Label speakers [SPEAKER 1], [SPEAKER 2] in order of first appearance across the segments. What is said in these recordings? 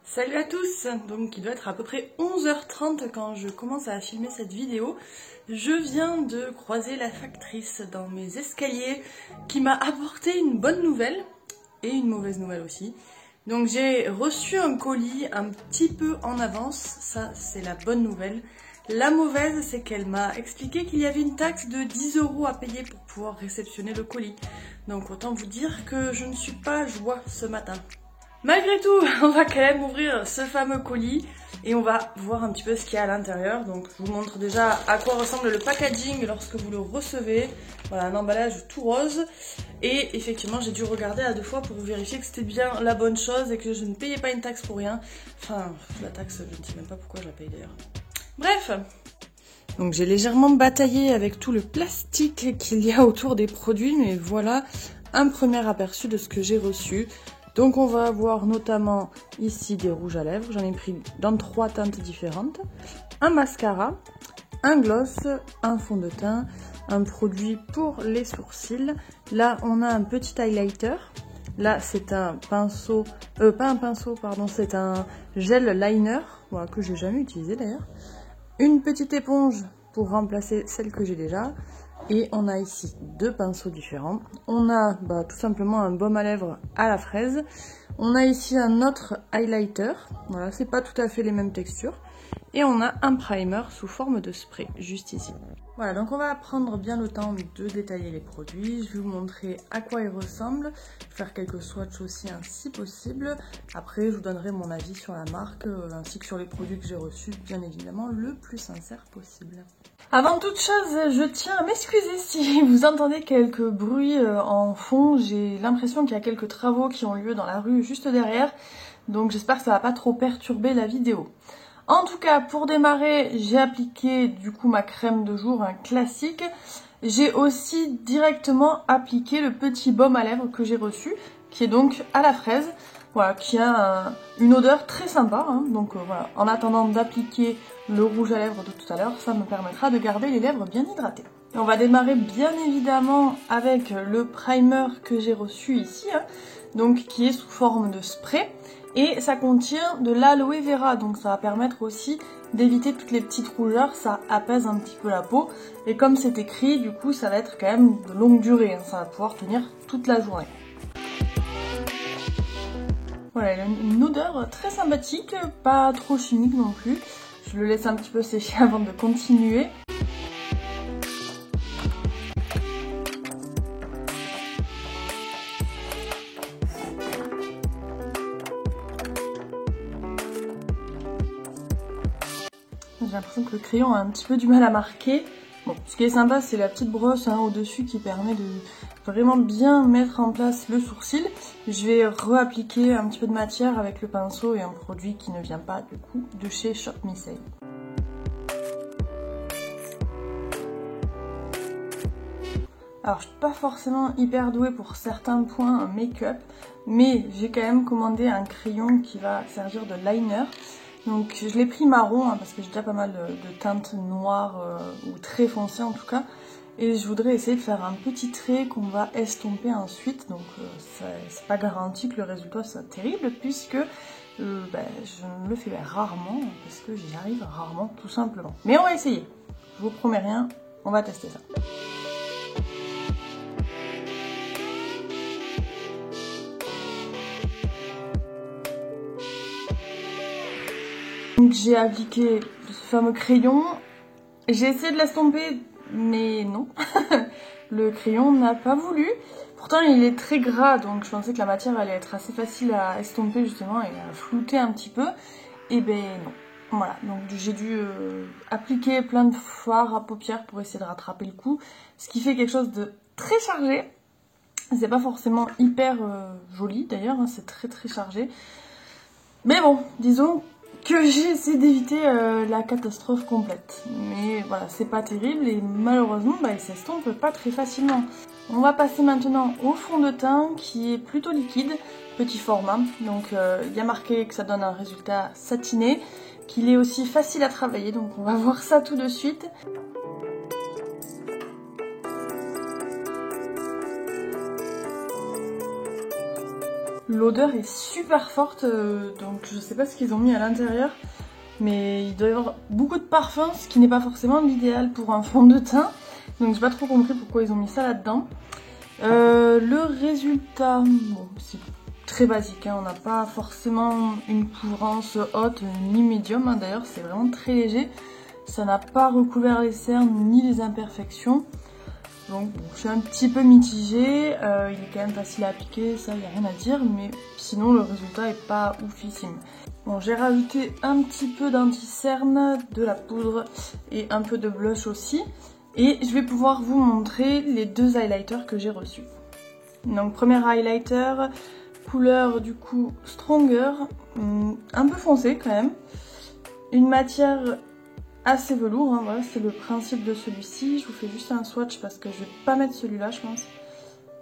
[SPEAKER 1] Salut à tous! Donc il doit être à peu près 11h30 quand je commence à filmer cette vidéo. Je viens de croiser la factrice dans mes escaliers qui m'a apporté une bonne nouvelle et une mauvaise nouvelle aussi. Donc j'ai reçu un colis un petit peu en avance, ça c'est la bonne nouvelle. La mauvaise, c'est qu'elle m'a expliqué qu'il y avait une taxe de 10 € à payer pour pouvoir réceptionner le colis. Donc autant vous dire que je ne suis pas joie ce matin. Malgré tout, on va quand même ouvrir ce fameux colis et on va voir un petit peu ce qu'il y a à l'intérieur. Donc je vous montre déjà à quoi ressemble le packaging lorsque vous le recevez. Voilà, un emballage tout rose. Et effectivement, j'ai dû regarder à 2 fois pour vérifier que c'était bien la bonne chose et que je ne payais pas une taxe pour rien. Enfin, la taxe, je ne sais même pas pourquoi je la paye d'ailleurs. Bref, donc j'ai légèrement bataillé avec tout le plastique qu'il y a autour des produits, mais voilà un premier aperçu de ce que j'ai reçu. Donc on va avoir notamment ici des rouges à lèvres, j'en ai pris dans 3 teintes différentes, un mascara, un gloss, un fond de teint, un produit pour les sourcils. Là on a un petit highlighter, là c'est un pinceau, pas un pinceau pardon, c'est un gel liner, voilà, que j'ai jamais utilisé d'ailleurs. Une petite éponge pour remplacer celle que j'ai déjà. Et on a ici 2 pinceaux différents. On a tout simplement un baume à lèvres à la fraise. On a ici un autre highlighter. Voilà, c'est pas tout à fait les mêmes textures. Et on a un primer sous forme de spray, juste ici. Voilà, donc on va prendre bien le temps de détailler les produits. Je vais vous montrer à quoi ils ressemblent. Je vais faire quelques swatchs aussi, si possible. Après, je vous donnerai mon avis sur la marque, ainsi que sur les produits que j'ai reçus, bien évidemment, le plus sincère possible. Avant toute chose, je tiens à m'excuser si vous entendez quelques bruits en fond. J'ai l'impression qu'il y a quelques travaux qui ont lieu dans la rue juste derrière. Donc j'espère que ça va pas trop perturber la vidéo. En tout cas, pour démarrer, j'ai appliqué du coup ma crème de jour, un classique. J'ai aussi directement appliqué le petit baume à lèvres que j'ai reçu, qui est donc à la fraise. Voilà, qui a une odeur très sympa, hein. Donc voilà, en attendant d'appliquer le rouge à lèvres de tout à l'heure, ça me permettra de garder les lèvres bien hydratées. Et on va démarrer bien évidemment avec le primer que j'ai reçu ici, hein, donc qui est sous forme de spray. Et ça contient de l'aloe vera, donc ça va permettre aussi d'éviter toutes les petites rougeurs, ça apaise un petit peu la peau. Et comme c'est écrit, du coup ça va être quand même de longue durée, hein, ça va pouvoir tenir toute la journée. Voilà, elle a une odeur très sympathique, pas trop chimique non plus. Je le laisse un petit peu sécher avant de continuer. J'ai l'impression que le crayon a un petit peu du mal à marquer. Bon, ce qui est sympa, c'est la petite brosse au-dessus qui permet de vraiment bien mettre en place le sourcil. Je vais réappliquer un petit peu de matière avec le pinceau et un produit qui ne vient pas du coup de chez Shop Me Say. Alors je suis pas forcément hyper douée pour certains points make-up, mais j'ai quand même commandé un crayon qui va servir de liner. Donc je l'ai pris marron, hein, parce que j'ai déjà pas mal de teintes noires ou très foncées en tout cas. Et je voudrais essayer de faire un petit trait qu'on va estomper ensuite. Donc c'est pas garanti que le résultat soit terrible puisque je le fais rarement parce que j'y arrive rarement tout simplement. Mais on va essayer. Je vous promets rien, on va tester ça. Donc j'ai appliqué ce fameux crayon. J'ai essayé de l'estomper, mais non. Le crayon n'a pas voulu. Pourtant il est très gras, donc je pensais que la matière allait être assez facile à estomper justement et à flouter un petit peu. Et ben non. Voilà, donc j'ai dû appliquer plein de fard à paupières pour essayer de rattraper le coup. Ce qui fait quelque chose de très chargé. C'est pas forcément hyper joli d'ailleurs, hein, c'est très très chargé. Mais bon, disons que j'ai essayé d'éviter la catastrophe complète. Mais voilà, c'est pas terrible et malheureusement, il s'estompe pas très facilement. On va passer maintenant au fond de teint qui est plutôt liquide, petit format. Donc il y a marqué que ça donne un résultat satiné, qu'il est aussi facile à travailler. Donc on va voir ça tout de suite. L'odeur est super forte, donc je sais pas ce qu'ils ont mis à l'intérieur, mais il doit y avoir beaucoup de parfum, ce qui n'est pas forcément l'idéal pour un fond de teint. Donc j'ai pas trop compris pourquoi ils ont mis ça là-dedans. Le résultat, bon, c'est très basique, hein. On n'a pas forcément une couvrance haute ni médium, hein. D'ailleurs c'est vraiment très léger. Ça n'a pas recouvert les cernes ni les imperfections. Donc bon, je suis un petit peu mitigée, il est quand même facile à appliquer, ça il n'y a rien à dire, mais sinon le résultat est pas oufissime. Bon, j'ai rajouté un petit peu d'anti-cerne, de la poudre et un peu de blush aussi. Et je vais pouvoir vous montrer les deux highlighters que j'ai reçus. Donc premier highlighter, couleur du coup Stronger, un peu foncé quand même. Une matière assez velours, hein, voilà, c'est le principe de celui-ci. Je vous fais juste un swatch parce que je vais pas mettre celui-là, je pense.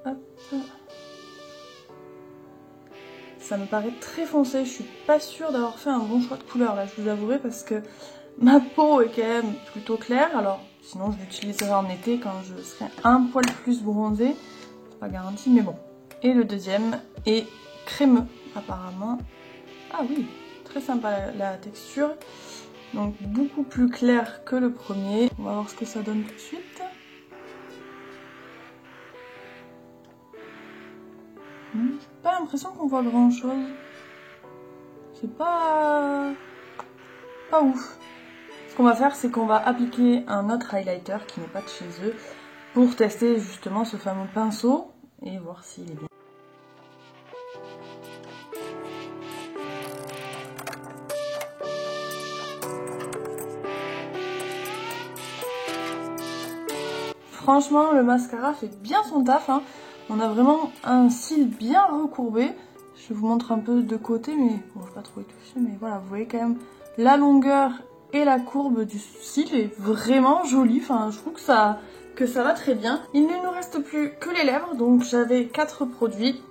[SPEAKER 1] Hop. Ça me paraît très foncé, je suis pas sûre d'avoir fait un bon choix de couleur là, je vous avouerai, parce que ma peau est quand même plutôt claire. Alors sinon je l'utiliserai en été quand je serai un poil plus bronzée, c'est pas garanti, mais bon. Et le deuxième est crémeux apparemment. Ah oui, très sympa la texture. Donc beaucoup plus clair que le premier. On va voir ce que ça donne tout de suite. J'ai pas l'impression qu'on voit grand chose. C'est pas ouf. Ce qu'on va faire, c'est qu'on va appliquer un autre highlighter qui n'est pas de chez eux pour tester justement ce fameux pinceau et voir s'il est bien. Franchement, le mascara fait bien son taf, hein. On a vraiment un cil bien recourbé. Je vous montre un peu de côté, mais bon, je vais pas trop y toucher, mais voilà, vous voyez quand même la longueur et la courbe du cil est vraiment jolie. Enfin, je trouve que ça va très bien. Il ne nous reste plus que les lèvres, donc j'avais 4 produits.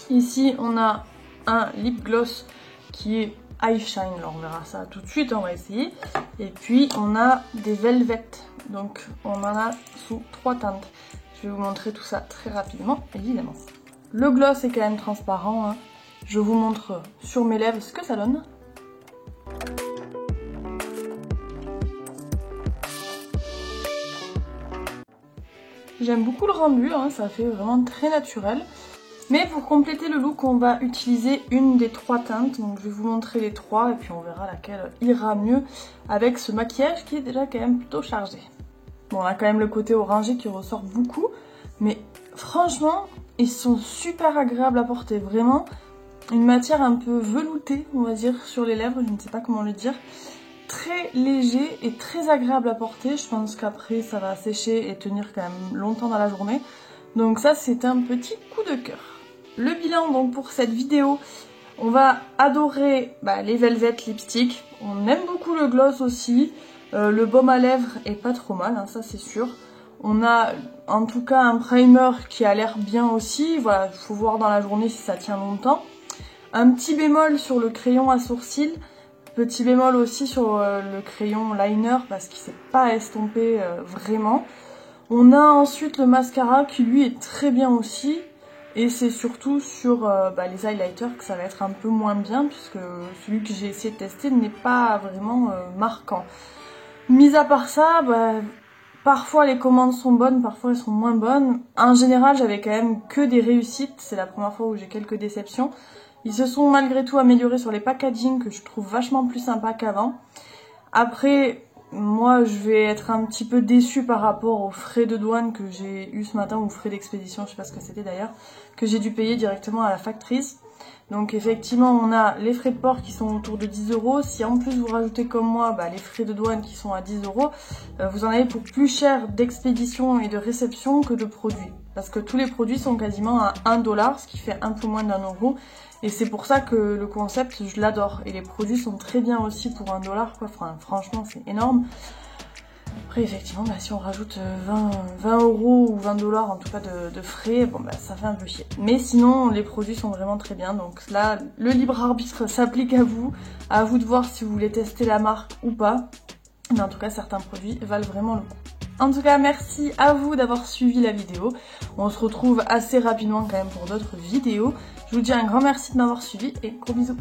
[SPEAKER 1] Ici, on a un lip gloss qui est Eye Shine, alors on verra ça tout de suite, on va essayer. Et puis on a des velvet, donc on en a sous 3 teintes. Je vais vous montrer tout ça très rapidement, évidemment. Le gloss est quand même transparent, hein. Je vous montre sur mes lèvres ce que ça donne. J'aime beaucoup le rendu, hein, ça fait vraiment très naturel. Mais pour compléter le look, on va utiliser une des 3 teintes. Donc je vais vous montrer les 3 et puis on verra laquelle ira mieux avec ce maquillage qui est déjà quand même plutôt chargé. Bon, on a quand même le côté orangé qui ressort beaucoup. Mais franchement, ils sont super agréables à porter. Vraiment, une matière un peu veloutée, on va dire, sur les lèvres. Je ne sais pas comment le dire. Très léger et très agréable à porter. Je pense qu'après, ça va sécher et tenir quand même longtemps dans la journée. Donc ça, c'est un petit coup de cœur. Le bilan donc pour cette vidéo, on va adorer les Velvet Lipstick. On aime beaucoup le gloss aussi. Le baume à lèvres est pas trop mal, hein, ça c'est sûr. On a en tout cas un primer qui a l'air bien aussi. Voilà, il faut voir dans la journée si ça tient longtemps. Un petit bémol sur le crayon à sourcils. Petit bémol aussi sur le crayon liner parce qu'il ne s'est pas estompé vraiment. On a ensuite le mascara qui lui est très bien aussi. Et c'est surtout sur les highlighters que ça va être un peu moins bien puisque celui que j'ai essayé de tester n'est pas vraiment marquant. Mis à part ça, parfois les commandes sont bonnes, parfois elles sont moins bonnes. En général, j'avais quand même que des réussites. C'est la première fois où j'ai quelques déceptions. Ils se sont malgré tout améliorés sur les packaging que je trouve vachement plus sympa qu'avant. Après, moi je vais être un petit peu déçue par rapport aux frais de douane que j'ai eu ce matin, ou frais d'expédition, je sais pas ce que c'était d'ailleurs, que j'ai dû payer directement à la factrice. Donc effectivement on a les frais de port qui sont autour de 10 €. Si en plus vous rajoutez comme moi les frais de douane qui sont à 10 €, vous en avez pour plus cher d'expédition et de réception que de produits. Parce que tous les produits sont quasiment à 1 $, ce qui fait un peu moins d'1 €. Et c'est pour ça que le concept, je l'adore. Et les produits sont très bien aussi pour 1 $, quoi. Enfin, franchement, c'est énorme. Après, effectivement, si on rajoute 20 € ou 20 $ en tout cas de frais, bon ça fait un peu chier. Mais sinon, les produits sont vraiment très bien. Donc là, le libre arbitre s'applique à vous. À vous de voir si vous voulez tester la marque ou pas. Mais en tout cas, certains produits valent vraiment le coup. En tout cas, merci à vous d'avoir suivi la vidéo. On se retrouve assez rapidement quand même pour d'autres vidéos. Je vous dis un grand merci de m'avoir suivi et gros bisous.